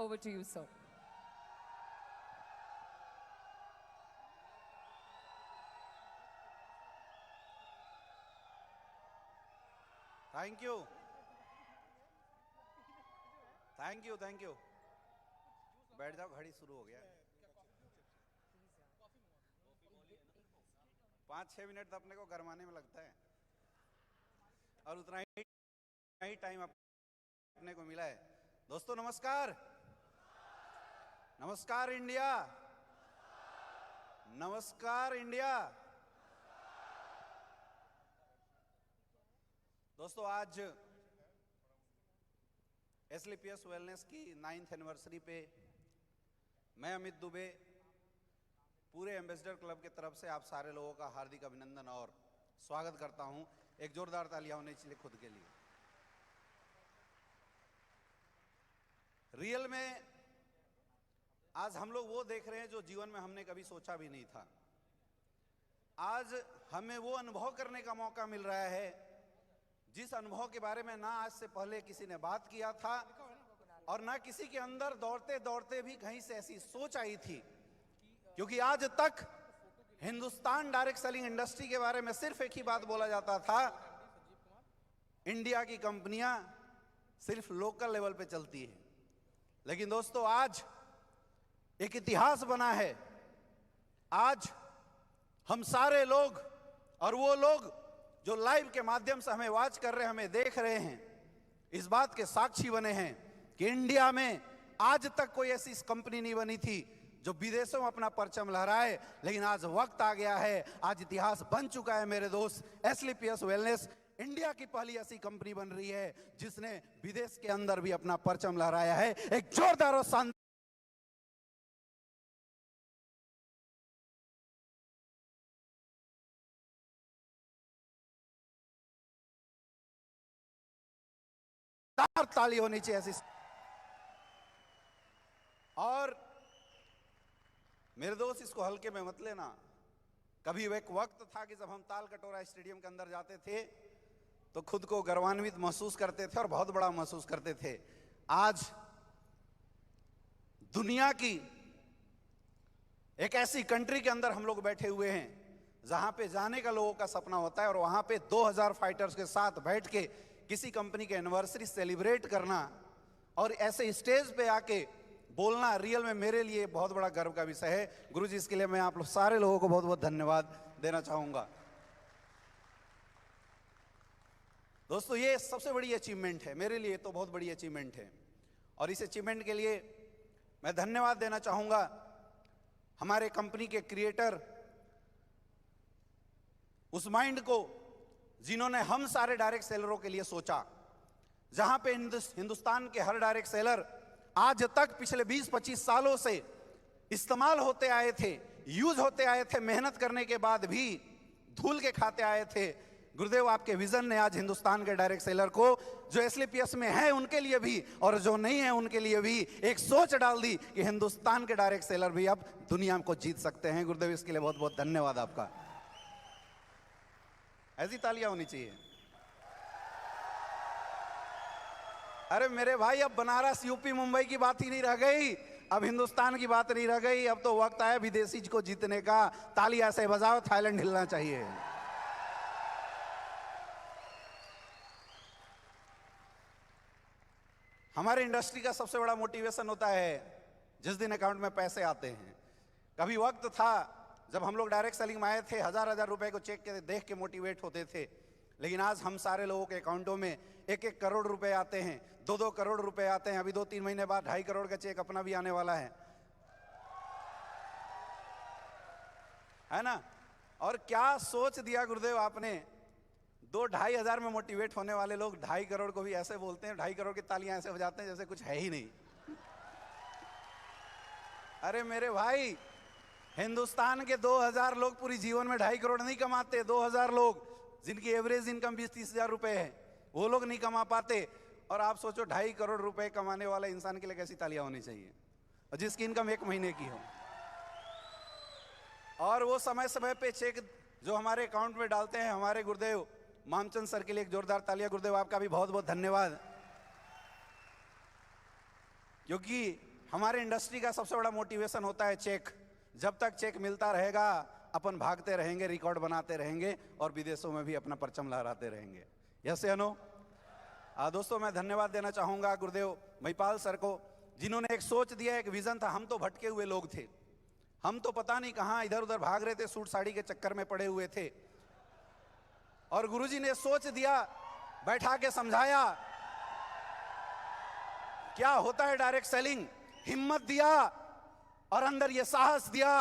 Over to you, sir. Thank you, thank you, thank you. बैठ जाओ, घड़ी शुरू हो गया। 5-6 मिनट तो अपने को गरमाने में लगता है और उतना ही टाइम अपने को मिला है। दोस्तों नमस्कार, नमस्कार इंडिया, नमस्कार इंडिया। दोस्तों आज एसलीपीएस वेलनेस की 9th एनिवर्सरी पे मैं अमित दुबे पूरे एम्बेसडर क्लब की तरफ से आप सारे लोगों का हार्दिक अभिनंदन और स्वागत करता हूं। एक जोरदार तालियां होनी चाहिए खुद के लिए। रियल में आज हम लोग वो देख रहे हैं जो जीवन में हमने कभी सोचा भी नहीं था। आज हमें वो अनुभव करने का मौका मिल रहा है जिस अनुभव के बारे में ना आज से पहले किसी ने बात किया था और ना किसी के अंदर दौड़ते दौड़ते भी कहीं से ऐसी सोच आई थी। क्योंकि आज तक हिंदुस्तान डायरेक्ट सेलिंग इंडस्ट्री के बारे में सिर्फ एक ही बात बोला जाता था, इंडिया की कंपनियां सिर्फ लोकल लेवल पे चलती है। लेकिन दोस्तों आज एक इतिहास बना है। आज हम सारे लोग और वो लोग जो लाइव के माध्यम से हमें वॉच कर रहे हैं, हमें देख रहे हैं, इस बात के साक्षी बने हैं कि इंडिया में आज तक कोई ऐसी कंपनी नहीं बनी थी जो विदेशों में अपना परचम लहराए। लेकिन आज वक्त आ गया है, आज इतिहास बन चुका है मेरे दोस्त। एसलीपीएस वेलनेस इंडिया की पहली ऐसी कंपनी बन रही है जिसने विदेश के अंदर भी अपना परचम लहराया है। एक जोरदार और शानदार ताली होनी चाहिए ऐसी। और मेरे दोस्त इसको हल्के में मत लेना। कभी एक वक्त था कि जब हम ताल कटोरा स्टेडियम के अंदर जाते थे तो खुद को गौरवान्वित महसूस करते थे और बहुत बड़ा महसूस करते थे। आज दुनिया की एक ऐसी कंट्री के अंदर हम लोग बैठे हुए हैं जहां पे जाने का लोगों का सपना होता है और वहां पे 2000 फाइटर्स के साथ बैठ के किसी कंपनी के एनिवर्सरी सेलिब्रेट करना और ऐसे स्टेज पे आके बोलना रियल में मेरे लिए बहुत बड़ा गर्व का विषय है। गुरुजी, इसके लिए मैं आप लोग सारे लोगों को बहुत बहुत धन्यवाद देना चाहूंगा। दोस्तों ये सबसे बड़ी अचीवमेंट है मेरे लिए, तो बहुत बड़ी अचीवमेंट है और इस अचीवमेंट के लिए मैं धन्यवाद देना चाहूंगा हमारे कंपनी के क्रिएटर उस माइंड को जिन्होंने हम सारे डायरेक्ट सेलरों के लिए सोचा। जहां पे हिंदुस्तान के हर डायरेक्ट सेलर आज तक पिछले 20-25 सालों से इस्तेमाल होते आए थे, यूज होते आए थे, मेहनत करने के बाद भी धूल के खाते आए थे। गुरुदेव आपके विजन ने आज हिंदुस्तान के डायरेक्ट सेलर को जो एसलीपीएस में है उनके लिए भी और जो नहीं है उनके लिए भी एक सोच डाल दी कि हिंदुस्तान के डायरेक्ट सेलर भी अब दुनिया को जीत सकते हैं। गुरुदेव इसके लिए बहुत बहुत धन्यवाद आपका। ऐसी तालियां होनी चाहिए। अरे मेरे भाई, अब बनारस यूपी मुंबई की बात ही नहीं रह गई, अब हिंदुस्तान की बात नहीं रह गई। अब तो वक्त आया विदेशी को जीतने का। ताली ऐसे बजाओ, थाईलैंड हिलना चाहिए। हमारे इंडस्ट्री का सबसे बड़ा मोटिवेशन होता है जिस दिन अकाउंट में पैसे आते हैं। कभी वक्त था जब हम लोग डायरेक्ट सेलिंग में आए थे, 1000-1000 रुपए को चेक के देख के मोटिवेट होते थे। लेकिन आज हम सारे लोगों के अकाउंटों में 1-1 करोड़ रुपए आते हैं, 2-2 करोड़ रुपए आते हैं। अभी 2-3 महीने बाद 2.5 करोड़ का चेक अपना भी आने वाला है ना। और क्या सोच दिया गुरुदेव आपने, 2-2.5 हजार में मोटिवेट होने वाले लोग 2.5 करोड़ को भी ऐसे बोलते हैं, 2.5 करोड़ की तालियां ऐसे बजाते हैं जैसे कुछ है ही नहीं। अरे मेरे भाई, हिंदुस्तान के 2000 लोग पूरी जीवन में 2.5 करोड़ नहीं कमाते। 2000 लोग जिनकी एवरेज इनकम 20-30 हजार रुपए है, वो लोग नहीं कमा पाते। और आप सोचो 2.5 करोड़ रुपए कमाने वाले इंसान के लिए कैसी तालियां होनी चाहिए, और जिसकी इनकम 1 महीने की हो। और वो समय समय पे चेक जो हमारे अकाउंट में डालते हैं हमारे गुरुदेव मामचंद सर के लिए एक जोरदार तालियां। गुरुदेव आपका भी बहुत बहुत धन्यवाद, क्योंकि हमारे इंडस्ट्री का सबसे बड़ा मोटिवेशन होता है चेक। जब तक चेक मिलता रहेगा अपन भागते रहेंगे, रिकॉर्ड बनाते रहेंगे और विदेशों में भी अपना परचम लहराते रहेंगे। यस या नो? दोस्तों, मैं धन्यवाद देना चाहूंगा गुरुदेव महिपाल सर को, जिन्होंने एक सोच दिया, एक विजन था। हम तो भटके हुए लोग थे, हम तो पता नहीं कहां इधर उधर भाग रहे थे, सूट साड़ी के चक्कर में पड़े हुए थे, और गुरुजी ने सोच दिया, बैठा के समझाया क्या होता है डायरेक्ट सेलिंग, हिम्मत दिया और अंदर ये साहस दिया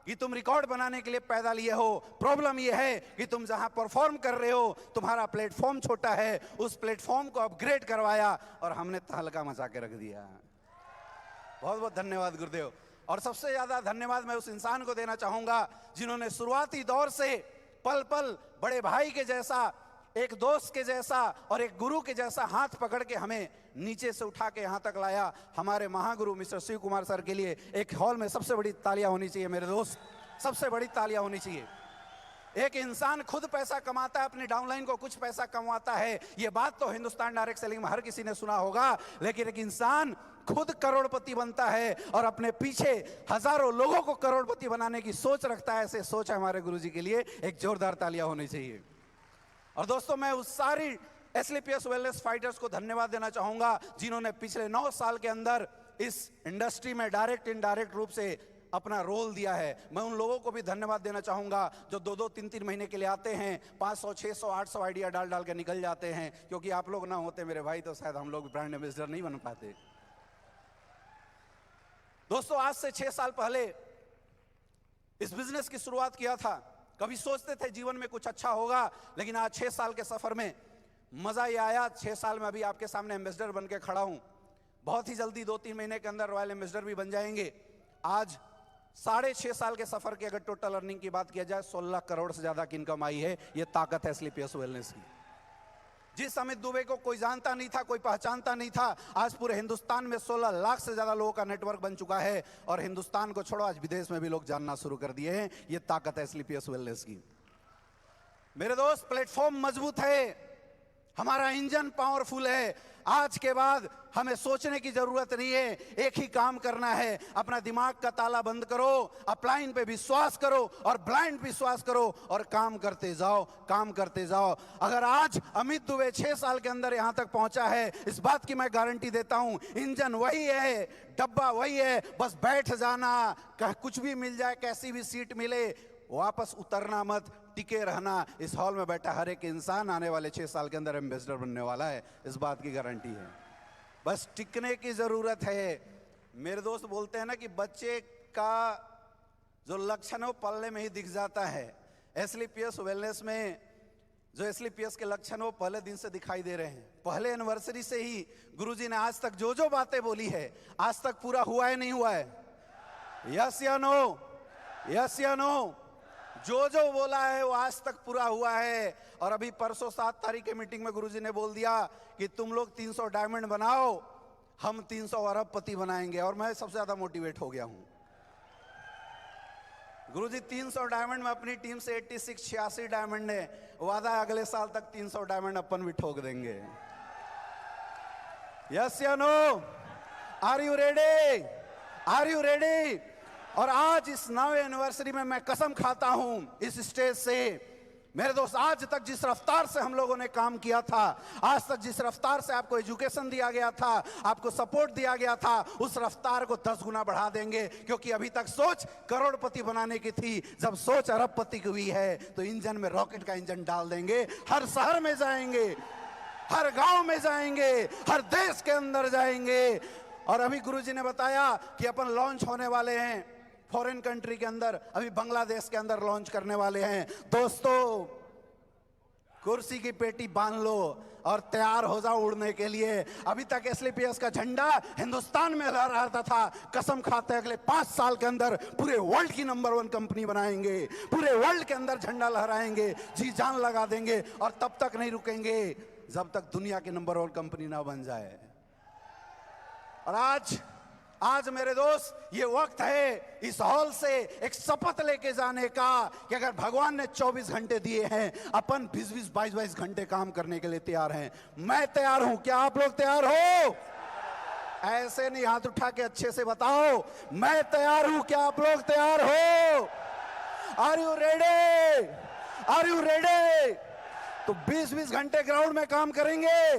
कि तुम रिकॉर्ड बनाने के लिए पैदा लिए हो। प्रॉब्लम ये है कि तुम जहां परफॉर्म कर रहे हो तुम्हारा प्लेटफॉर्म छोटा है, उस प्लेटफॉर्म को अपग्रेड करवाया और हमने तहलका मचा के रख दिया। बहुत बहुत धन्यवाद गुरुदेव। और सबसे ज्यादा धन्यवाद मैं उस इंसान को देना चाहूंगा जिन्होंने शुरुआती दौर से पल पल बड़े भाई के जैसा, एक दोस्त के जैसा और एक गुरु के जैसा हाथ पकड़ के हमें नीचे से उठा के यहां तक लाया। हमारे महागुरु मिस्टर शिव कुमार सर के लिए एक हॉल में सबसे बड़ी तालियां होनी चाहिए मेरे दोस्त, सबसे बड़ी तालियां होनी चाहिए। एक इंसान खुद पैसा कमाता है, अपने डाउनलाइन को कुछ पैसा कमाता है, ये बात तो हिंदुस्तान डायरेक्ट सेलिंग में हर किसी ने सुना होगा, लेकिन एक इंसान खुद करोड़पति बनता है और अपने पीछे हजारों लोगों को करोड़पति बनाने की सोच रखता है। ऐसे सोच है हमारे गुरुजी के लिए, एक जोरदार तालियां होनी चाहिए। और दोस्तों, मैं उस सारी एसलीपीएस वेलनेस फाइटर्स को धन्यवाद देना चाहूंगा जिन्होंने पिछले 9 साल के अंदर इस इंडस्ट्री में डायरेक्ट इनडायरेक्ट रूप से अपना रोल दिया है। मैं उन लोगों को भी धन्यवाद देना चाहूंगा जो 2-2, 3-3 महीने के लिए आते हैं, 500, 600, 800 आइडिया डाल डाल के निकल जाते हैं, क्योंकि आप लोग ना होते मेरे भाई तो शायद हम लोग ब्रांड एम्बेसडर नहीं बन पाते। दोस्तों, आज से 6 साल पहले इस बिजनेस की शुरुआत किया था। कभी सोचते थे जीवन में कुछ अच्छा होगा, लेकिन आज 6 साल के सफर में मजा ये आया। 6 साल में अभी आपके सामने एम्बेसडर बन के खड़ा हूं, बहुत ही जल्दी 2-3 महीने के अंदर रॉयल एम्बेसडर भी बन जाएंगे। आज 6.5 साल के सफर की अगर टोटल अर्निंग की बात किया जाए, 16 करोड़ से ज्यादा की इनकम आई है। ये ताकत है एसलीपीएस वेलनेस की। जिस अमित दुबे को कोई जानता नहीं था, कोई पहचानता नहीं था, आज पूरे हिंदुस्तान में 16 लाख से ज्यादा लोगों का नेटवर्क बन चुका है। और हिंदुस्तान को छोड़ो, आज विदेश में भी लोग जानना शुरू कर दिए हैं। ये ताकत है एसलीपीएस वेलनेस की। मेरे दोस्त, प्लेटफॉर्म मजबूत है, हमारा इंजन पावरफुल है। आज के बाद हमें सोचने की जरूरत नहीं है, एक ही काम करना है, अपना दिमाग का ताला बंद करो, अपलाइन पे विश्वास करो और ब्लाइंड विश्वास करो और काम करते जाओ, काम करते जाओ। अगर आज अमित दुबे 6 साल के अंदर यहां तक पहुंचा है, इस बात की मैं गारंटी देता हूं, इंजन वही है, डब्बा वही है, बस बैठ जाना, कुछ भी मिल जाए, कैसी भी सीट मिले, वापस उतरना मत, टिके रहना। इस हॉल में बैठा हर एक इंसान आने वाले 6 साल के अंदर एम्बेसडर बनने वाला है, इस बात की गारंटी है। बस टिकने की जरूरत है। मेरे दोस्त बोलते हैं ना कि बच्चे का जो लक्षण है वो पलने में ही दिख जाता है। एसलीपीएस वेलनेस में जो एसलीपीएस के लक्षण वो पहले दिन से दिखाई दे रहे हैं। पहले एनिवर्सरी से ही गुरुजी ने आज तक जो जो बातें बोली है, आज तक पूरा हुआ है नहीं हुआ है? यस या नो? यस या नो? जो जो बोला है वो आज तक पूरा हुआ है। और अभी परसों 7 तारीख के मीटिंग में गुरुजी ने बोल दिया कि तुम लोग 300 डायमंड बनाओ, हम 300 अरबपति बनाएंगे। और मैं सबसे ज्यादा मोटिवेट हो गया हूं। गुरुजी 300 डायमंड में अपनी टीम से 86 डायमंड है, वादा है अगले साल तक 300 डायमंड अपन भी ठोक देंगे। यस या no? Are you ready? Are you ready? और आज इस 9वीं एनिवर्सरी में मैं कसम खाता हूं इस स्टेज से, मेरे दोस्त, आज तक जिस रफ्तार से हम लोगों ने काम किया था, आज तक जिस रफ्तार से आपको एजुकेशन दिया गया था, आपको सपोर्ट दिया गया था, उस रफ्तार को 10 गुना बढ़ा देंगे। क्योंकि अभी तक सोच करोड़पति बनाने की थी, जब सोच अरबपति की हुई है तो इंजन में रॉकेट का इंजन डाल देंगे। हर शहर में जाएंगे, हर गांव में जाएंगे, हर देश के अंदर जाएंगे। और अभी गुरुजी ने बताया कि अपन लॉन्च होने वाले हैं फॉरेन कंट्री के अंदर, अभी बांग्लादेश के अंदर लॉन्च करने वाले हैं। दोस्तों, कुर्सी की पेटी बांध लो और तैयार हो जाओ उड़ने के लिए। अभी तक एसलीपीएस का झंडा हिंदुस्तान में लहराता था, कसम खाते हैं अगले 5 साल के अंदर पूरे वर्ल्ड की नंबर 1 कंपनी बनाएंगे, पूरे वर्ल्ड के अंदर झंडा लहराएंगे, जी जान लगा देंगे। और तब तक नहीं रुकेंगे जब तक दुनिया की नंबर 1 कंपनी ना बन जाए। और आज मेरे दोस्त, ये वक्त है इस हॉल से एक शपथ लेके जाने का कि अगर भगवान ने 24 घंटे दिए हैं, अपन 20-20, 22-22 घंटे काम करने के लिए तैयार हैं। मैं तैयार हूं, क्या आप लोग तैयार हो? ऐसे नहीं, हाथ उठा के अच्छे से बताओ मैं तैयार हूं। क्या आप लोग तैयार हो? Are you ready? Are you ready? तो 20-20 घंटे ग्राउंड में काम करेंगे,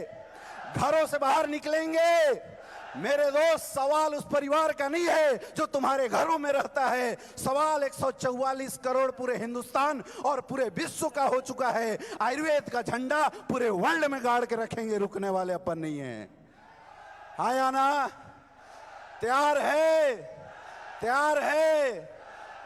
घरों से बाहर निकलेंगे। मेरे दोस्त, सवाल उस परिवार का नहीं है जो तुम्हारे घरों में रहता है। सवाल 144 करोड़ पूरे हिंदुस्तान और पूरे विश्व का हो चुका है। आयुर्वेद का झंडा पूरे वर्ल्ड में गाड़ के रखेंगे, रुकने वाले अपन नहीं है। आया ना? तैयार है? तैयार है?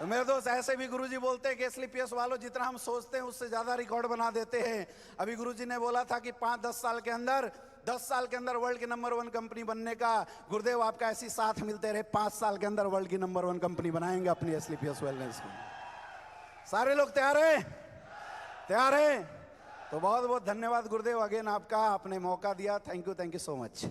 तो मेरे दोस्त, ऐसे भी गुरुजी बोलते हैं कि एसलीपीएस वालों जितना हम सोचते हैं उससे ज्यादा रिकॉर्ड बना देते हैं। अभी गुरुजी ने बोला था कि 5-10 साल के अंदर, 10 साल के अंदर वर्ल्ड की नंबर 1 कंपनी बनने का। गुरुदेव आपका ऐसी साथ मिलते रहे, 5 साल के अंदर वर्ल्ड की नंबर 1 कंपनी बनाएंगे अपनी एसलीपीएस वेलनेस को। सारे लोग तैयार हैं? तैयार हैं? तो बहुत बहुत धन्यवाद गुरुदेव, अगेन आपका, आपने मौका दिया। Thank you so much.